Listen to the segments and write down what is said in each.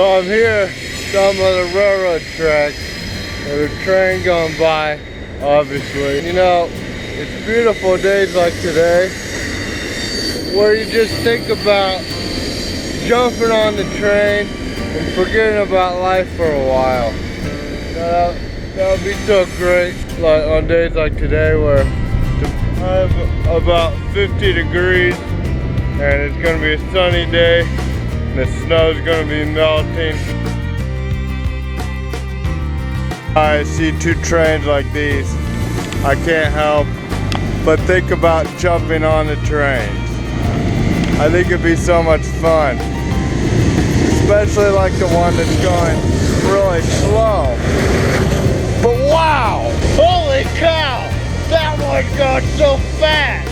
So I'm here, some of the railroad tracks. There's a train going by, obviously. You know, it's beautiful days like today where you just think about jumping on the train and forgetting about life for a while. That would be so great, like on days like today where I have about 50 degrees and it's going to be a sunny day and the snow is going to be melting. I see two trains like these, I can't help but think about jumping on the trains. I think it'd be so much fun, especially like the one that's going really slow. But wow, holy cow, that one's going so fast.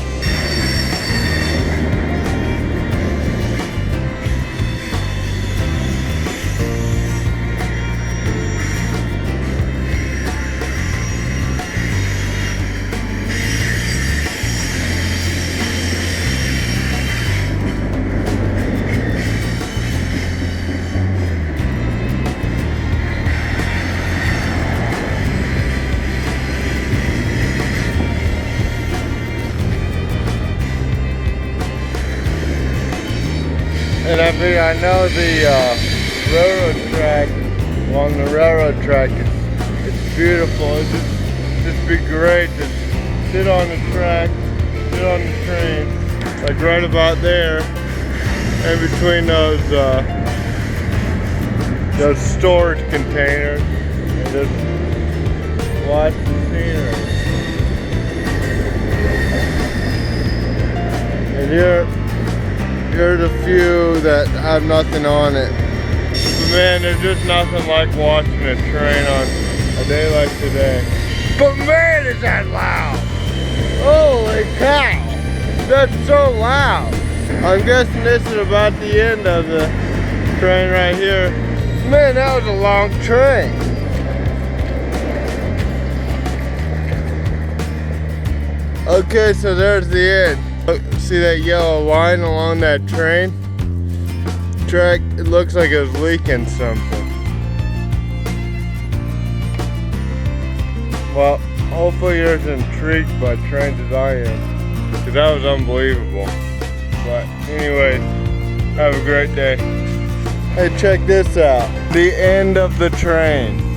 And I know the railroad track, along the railroad track, it's beautiful. It'd just be great to sit on the track, sit on the train, like right about there, in between those storage containers, and just watch the scenery. And here's a few that have nothing on it. But man, there's just nothing like watching a train on a day like today. But man, is that loud! Holy cow! That's so loud! I'm guessing this is about the end of the train right here. Man, that was a long train. Okay, so there's the end. See that yellow line along that train track? It looks like it was leaking something. Well, hopefully you're as intrigued by trains as I am, because that was unbelievable. But anyways, have a great day. Hey, check this out. The end of the train.